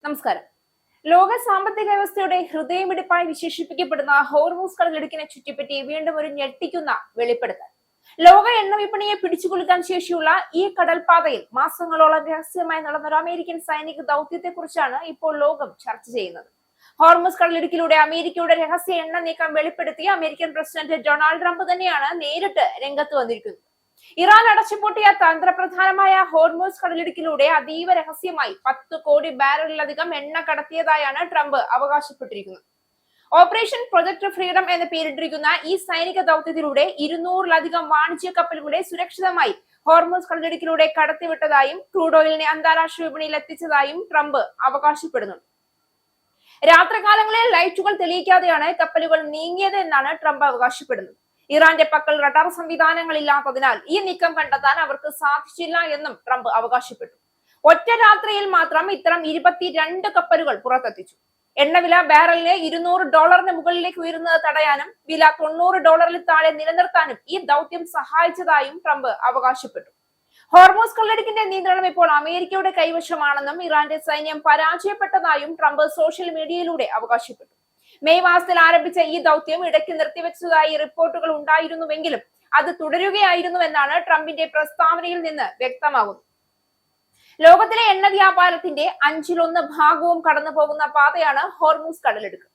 നമസ്കാരം. ലോക സാമ്പത്തിക വ്യവസ്ഥയുടെ ഹൃദയമിടിപ്പായി വിശേഷിപ്പിക്കപ്പെടുന്ന ഹോർമൂസ് കടലിടുക്കിനെ ചുറ്റിപ്പറ്റി വീണ്ടും ഒരു ഞെട്ടിക്കുന്ന വെളിപ്പെടുത്തൽ. ലോക എണ്ണ വിപണിയെ പിടിച്ചുകുലുക്കാൻ ശേഷിയുള്ള ഈ കടൽപാതയിൽ മാസങ്ങളോളം രഹസ്യമായി നടന്ന ഒരു അമേരിക്കൻ സൈനിക ദൗത്യത്തെ കുറിച്ചാണ് ഇപ്പോൾ ലോകം ചർച്ച ചെയ്യുന്നത്. ഹോർമൂസ് കടലിടുക്കിലൂടെ അമേരിക്കയുടെ രഹസ്യ എണ്ണ നീക്കം വെളിപ്പെടുത്തി അമേരിക്കൻ പ്രസിഡന്റ് ഡൊണാൾഡ് ട്രംപ് തന്നെയാണ് നേരിട്ട് രംഗത്ത് വന്നിരിക്കുന്നത്. ഇറാൻ അടച്ചുപൂട്ടിയ തന്ത്രപ്രധാനമായ ഹോർമൂസ് കടലിടുക്കിലൂടെ അതീവ രഹസ്യമായി 10 കോടി ബാരലിലധികം എണ്ണ കടത്തിയതായാണ് ട്രംപ് അവകാശപ്പെട്ടിരിക്കുന്നത്. ഓപ്പറേഷൻ പ്രൊജക്ട് ഫ്രീഡം എന്ന് പേരിട്ടിരിക്കുന്ന ഈ സൈനിക ദൗത്യത്തിലൂടെ 200-ലധികം വാണിജ്യ കപ്പലുകളെ സുരക്ഷിതമായി ഹോർമൂസ് കടലിടുക്കിലൂടെ കടത്തിവിട്ടതായും ക്രൂഡ് ഓയിലിനെ അന്താരാഷ്ട്ര വിപണിയിൽ എത്തിച്ചതായും ട്രംപ് അവകാശപ്പെടുന്നുണ്ട്. രാത്രികാലങ്ങളിൽ ലൈറ്റുകൾ തെളിയിക്കാതെയാണ് കപ്പലുകൾ നീങ്ങിയത് എന്നാണ് ട്രംപ് അവകാശപ്പെടുന്നത്. ഇറാന്റെ പക്കൽ റഡാർ സംവിധാനങ്ങൾ ഇല്ലാത്തതിനാൽ ഈ നീക്കം കണ്ടെത്താൻ അവർക്ക് സാധിച്ചില്ല എന്നും ട്രംപ് അവകാശപ്പെട്ടു. ഒറ്റ രാത്രിയിൽ മാത്രം ഇത്തരം 22 കപ്പലുകൾ പുറത്തെത്തിച്ചു. എണ്ണവില ബാരലിന് $200 മുകളിലേക്ക് ഉയരുന്നത് തടയാനും വില $90 താഴെ നിലനിർത്താനും ഈ ദൗത്യം സഹായിച്ചതായും ട്രംപ് അവകാശപ്പെട്ടു. ഹോർമൂസ് കടലിടുക്കിന്റെ നിയന്ത്രണം ഇപ്പോൾ അമേരിക്കയുടെ കൈവശമാണെന്നും ഇറാന്റെ സൈന്യം പരാജയപ്പെട്ടതായും ട്രംപ് സോഷ്യൽ മീഡിയയിലൂടെ അവകാശപ്പെട്ടു. മെയ് മാസത്തിൽ ആരംഭിച്ച ഈ ദൗത്യം ഇടയ്ക്ക് നിർത്തിവെച്ചതായി റിപ്പോർട്ടുകൾ ഉണ്ടായിരുന്നുവെങ്കിലും അത് തുടരുകയായിരുന്നുവെന്നാണ് ട്രംപിന്റെ പ്രസ്താവനയിൽ നിന്ന് വ്യക്തമാകുന്നത്. ലോകത്തിലെ എണ്ണ വ്യാപാരത്തിന്റെ 1/5 ഭാഗവും കടന്നു പോകുന്ന പാതയാണ് ഹോർമൂസ് കടലിടുക്ക്.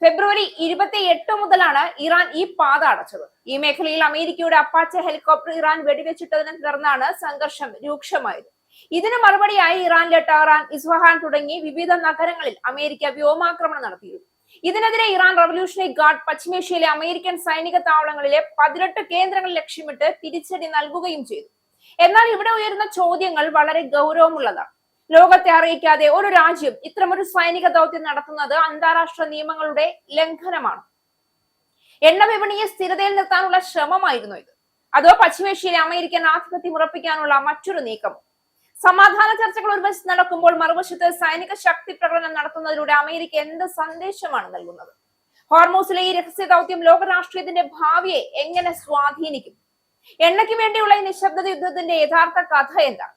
ഫെബ്രുവരി 28 മുതലാണ് ഇറാൻ ഈ പാത അടച്ചത്. ഈ മേഖലയിൽ അമേരിക്കയുടെ അപ്പാച്ചെ ഹെലികോപ്റ്റർ ഇറാൻ വെടിവെച്ചിട്ടതിനെ തുടർന്നാണ് സംഘർഷം രൂക്ഷമായത്. ഇതിന് മറുപടിയായി ഇറാനിലെ ടെഹ്റാൻ, ഇസ്ഫഹാൻ തുടങ്ങി വിവിധ നഗരങ്ങളിൽ അമേരിക്ക വ്യോമാക്രമണം നടത്തിയിരുന്നു. ഇതിനെതിരെ ഇറാൻ റവല്യൂഷണറി ഗാർഡ് പശ്ചിമേഷ്യയിലെ അമേരിക്കൻ സൈനിക താവളങ്ങളിലെ 18 കേന്ദ്രങ്ങൾ ലക്ഷ്യമിട്ട് തിരിച്ചടി നൽകുകയും ചെയ്തു. എന്നാൽ ഇവിടെ ഉയരുന്ന ചോദ്യങ്ങൾ വളരെ ഗൗരവമുള്ളതാണ്. ലോകത്തെ അറിയിക്കാതെ ഒരു രാജ്യം ഇത്തരമൊരു സൈനിക ദൗത്യം നടത്തുന്നത് അന്താരാഷ്ട്ര നിയമങ്ങളുടെ ലംഘനമാണ്. എണ്ണ വിപണിയെ സ്ഥിരതയിൽ നിർത്താനുള്ള ശ്രമമായിരുന്നു ഇത്, അതോ പശ്ചിമേഷ്യയിലെ അമേരിക്കൻ ആധിപത്യം ഉറപ്പിക്കാനുള്ള മറ്റൊരു നീക്കമോ? സമാധാന ചർച്ചകൾ ഒരു വശത്ത് നടക്കുമ്പോൾ മറുവശത്ത് സൈനിക ശക്തി പ്രകടനം നടത്തുന്നതിലൂടെ അമേരിക്ക എന്ത് സന്ദേശമാണ് നൽകുന്നത്? ഹോർമൂസിലെ ഈ രഹസ്യ ദൗത്യം ലോക രാഷ്ട്രീയത്തിന്റെ ഭാവിയെ എങ്ങനെ സ്വാധീനിക്കും? എണ്ണയ്ക്ക് വേണ്ടിയുള്ള ഈ നിശബ്ദത യുദ്ധത്തിന്റെ യഥാർത്ഥ കഥ എന്താണ്?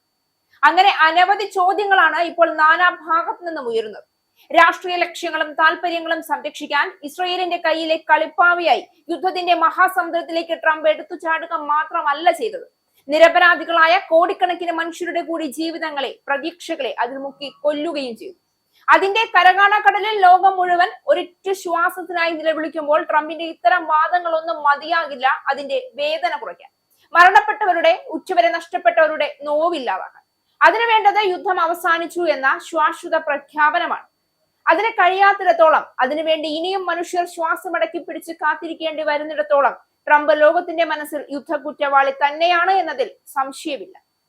അങ്ങനെ അനവധി ചോദ്യങ്ങളാണ് ഇപ്പോൾ നാനാഭാഗത്തു നിന്നും ഉയരുന്നത്. രാഷ്ട്രീയ ലക്ഷ്യങ്ങളും താല്പര്യങ്ങളും സംരക്ഷിക്കാൻ ഇസ്രയേലിന്റെ കയ്യിലെ കളിപ്പാവിയായി യുദ്ധത്തിന്റെ മഹാസമുദ്രത്തിലേക്ക് ട്രംപ് എടുത്തു ചാടുക മാത്രമല്ല ചെയ്തത്, നിരപരാധികളായ കോടിക്കണക്കിന് മനുഷ്യരുടെ കൂടി ജീവിതങ്ങളെ, പ്രതീക്ഷകളെ അതിൽ മുക്കി കൊല്ലുകയും ചെയ്തു. അതിന്റെ കരകാണക്കടലിൽ ലോകം മുഴുവൻ ഒരൊറ്റ ശ്വാസത്തിനായി നിലവിളിക്കുമ്പോൾ ട്രംപിന്റെ ഇത്തരം വാദങ്ങളൊന്നും മതിയാകില്ല അതിന്റെ വേദന കുറയ്ക്കാൻ, മരണപ്പെട്ടവരുടെ, ഉച്ചവരെ നഷ്ടപ്പെട്ടവരുടെ നോവില്ലാതാക്കാൻ. അതിനു വേണ്ടത് യുദ്ധം അവസാനിച്ചു എന്ന ശാശ്വത പ്രഖ്യാപനമാണ്. അതിന് കഴിയാത്തിടത്തോളം, അതിനുവേണ്ടി ഇനിയും മനുഷ്യർ ശ്വാസമടക്കി പിടിച്ച് കാത്തിരിക്കേണ്ടി വരുന്നിടത്തോളം ട്രംപ് ലോകത്തിന്റെ മനസ്സിൽ യുദ്ധ കുറ്റവാളി തന്നെയാണ് എന്നതിൽ സംശയമില്ല.